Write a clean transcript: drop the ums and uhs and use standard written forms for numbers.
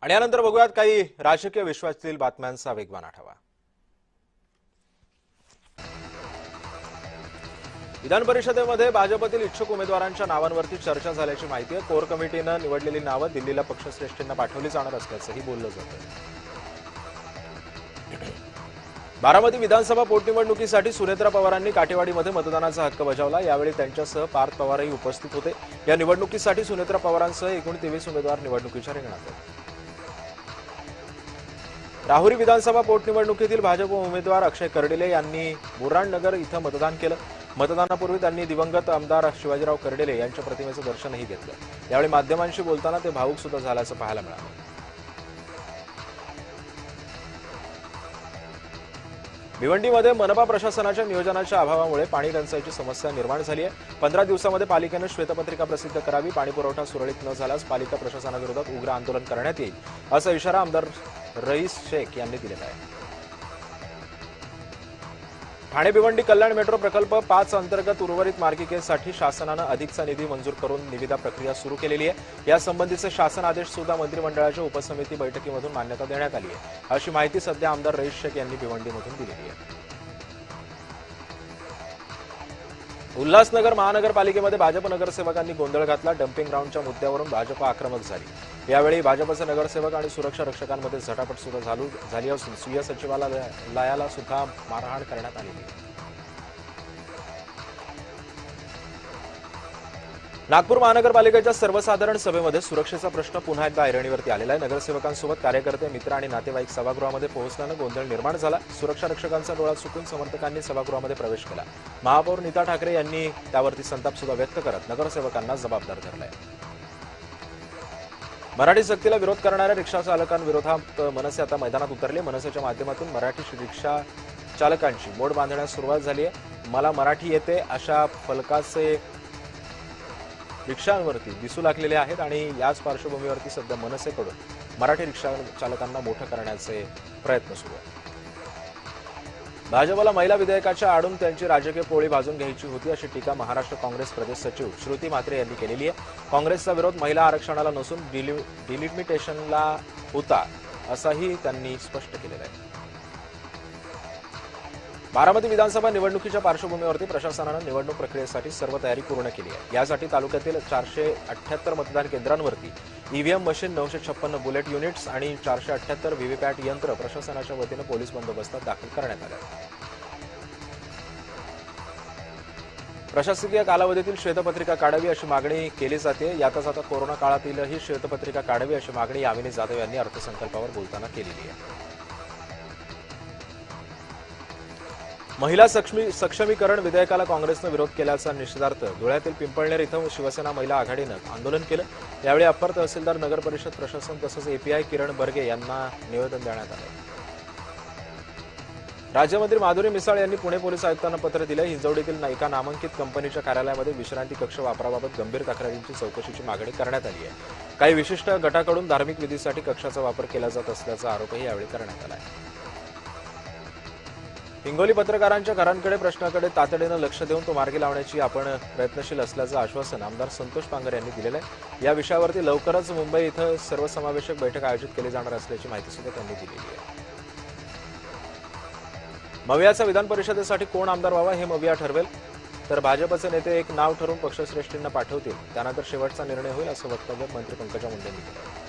आणि यानंतर बघूयात काही राजकीय विश्वातील बातम्यांचा वेगवान आढावा। विधान परिषदेमध्ये भाजपतील इच्छुक उमेदवारांच्या नावांवरती चर्चा झाल्याची माहिती आहे। कोर कमिटीनं निवडलेली नावं दिल्लीला पक्षश्रेष्ठींना पाठवली जाणार असल्याचंही बोललं जातं। बारामती विधानसभा पोटनिवडणुकीसाठी सुनेत्रा पवारांनी काटेवाडीमध्ये मतदानाचा हक्क बजावला। यावेळी त्यांच्यासह पार्थ पवारही उपस्थित होते। या निवडणुकीसाठी सुनेत्रा पवारांसह एकूण 23 उमेदवार निवडणुकीच्या रिंगणात आहेत। राहुरी विधानसभा पोटनिवडणुकीतील भाजप उमेदवार अक्षय कर्डिले यांनी बुराणनगर इथं मतदान केलं। मतदानापूर्वी त्यांनी दिवंगत आमदार शिवाजीराव कर्डिले यांच्या प्रतिमेचं दर्शनही घेतलं। यावेळी माध्यमांशी बोलताना ते भावुक सुद्धा झाल्याचं पाहायला मिळालं। भिवंडीमध्ये मनपा प्रशासनाच्या नियोजनाच्या अभावामुळे पाणी टंचाईची समस्या निर्माण झाली आहे। 15 दिवसांमध्ये पालिकेनं श्वेतपत्रिका प्रसिद्ध करावी। पाणी पुरवठा सुरळीत न झाल्यास पालिका प्रशासनाविरोधात उग्र आंदोलन करण्यात येईल, असा इशारा आमदार रईस शेख यांनी दिलेला आहे। ठाणे भिवंडी कल्याण मेट्रो प्रकल्प 5 अंतर्गत उर्वरित मार्गिकेसाठी शासनानं अधिकचा निधी मंजूर करून निविदा प्रक्रिया सुरू केलेली आहे। यासंबंधीचे शासन आदेश सुद्धा मंत्रिमंडळाच्या उपसमिती बैठकीमधून मान्यता देण्यात आली आहे, अशी माहिती सध्या आमदार रईस शेख यांनी भिवंडीमधून दिलेली आहे। उल्हासनगर महानगरपालिकेमध्ये भाजप नगरसेवकांनी गोंधळ घातला। डम्पिंग ग्राउंडच्या मुद्द्यावरून भाजप आक्रमक झाली। यावेळी भाजपचे नगरसेवक आणि सुरक्षा रक्षकांमध्ये झटापट सुद्धा झाली असून स्वीय सचिवालयाला सुद्धा मारहाण करण्यात आलेली आहे। नागपूर महानगरपालिकेच्या सर्वसाधारण सभेमध्ये सुरक्षेचा प्रश्न पुन्हा एकदा ऐरणीवरती आलेला आहे। नगरसेवकांसोबत कार्यकर्ते, मित्र आणि नातेवाईक सभागृहामध्ये पोहोचल्यानं गोंधळ निर्माण झाला। सुरक्षा रक्षकांचा डोळा चुकून समर्थकांनी सभागृहामध्ये प्रवेश केला। महापौर नीता ठाकरे यांनी त्यावरती संताप सुद्धा व्यक्त करत नगरसेवकांना जबाबदार धरलाय। मराठी सक्तीला विरोध करणाऱ्या रिक्षा चालकांविरोधात मनसे आता मैदानात उतरले। मनसेच्या माध्यमातून मराठी रिक्षा चालकांची मोड बांधण्यास सुरुवात झाली आहे। मला मराठी येते अशा फलकाचे रिक्षांवरती दिसू लागलेले आहेत आणि याच पार्श्वभूमीवरती सध्या मनसेकडून मराठी रिक्षा चालकांना मोठं करण्याचे प्रयत्न सुरू आहेत। भाजपला महिला विधेयकाच्या आडून त्यांची राजकीय पोळी भाजून घ्यायची होती, अशी टीका महाराष्ट्र काँग्रेस प्रदेश सचिव श्रुती म्हात्रे यांनी केलेली आहे। काँग्रेसचा विरोध महिला आरक्षणाला नसून डिलिमिटेशनला होता, असंही त्यांनी स्पष्ट केलेलं आहे। बारामती विधानसभा निवडणुकीच्या पार्श्वभूमीवरती प्रशासनानं निवडणूक प्रक्रियेसाठी सर्व तयारी पूर्ण केली आहे। यासाठी तालुक्यातील 478 मतदान केंद्रांवरती ईव्हीएम मशीन, 956 बुलेट युनिट्स आणि 478 व्हीव्हीपॅट यंत्र प्रशासनाच्या वतीनं पोलीस बंदोबस्तात दाखल करण्यात आले। प्रशासकीय कालावधीतील श्वेतपत्रिका काढावी अशी मागणी केली जाते। यातच आता कोरोना काळातीलही श्वेतपत्रिका काढावी अशी मागणी यामिनी जाधव यांनी अर्थसंकल्पावर बोलताना केलेली आहे। महिला सक्षमीकरण विधेयकाला काँग्रेसनं विरोध केल्याचा निषेधार्थ धुळ्यातील पिंपळनेर इथं शिवसेना महिला आघाडीनं आंदोलन केलं। यावेळी अप्पर तहसीलदार, नगर परिषद प्रशासन तसंच एपीआय किरण बर्गे यांना निवेदन देण्यात आलं। राज्यमंत्री माधुरी मिसाळ यांनी पुणे पोलीस आयुक्तांना पत्र दिलं। हिंजवडीतील एका नामांकित कंपनीच्या कार्यालयामध्ये विश्रांती कक्ष वापराबाबत गंभीर तक्रारींची चौकशीची मागणी करण्यात आली आहे। काही विशिष्ट गटाकडून धार्मिक विधीसाठी कक्षाचा वापर केला जात असल्याचा आरोपही यावेळी करण्यात आला आहे। हिंगोली पत्रकारांच्या घरांकडे प्रश्नाकडे तातडीनं लक्ष देऊन तो मार्गी लावण्याची आपण प्रयत्नशील असल्याचं आश्वासन आमदार संतोष पांगर यांनी दिलेलं आहे। या विषयावरती लवकरच मुंबई इथं सर्वसमावेशक बैठक आयोजित केली जाणार असल्याची माहिती सुद्धा त्यांनी दिलेली आहे। मवियाचा विधान परिषदेसाठी कोण आमदार व्हावा हे मविया ठरवेल, तर भाजपचे नेते एक नाव ठरवून पक्षश्रेष्ठींना पाठवतील, त्यानंतर शेवटचा निर्णय होईल, असं वक्तव्य मंत्री पंकजा मुंडेंनी केलं।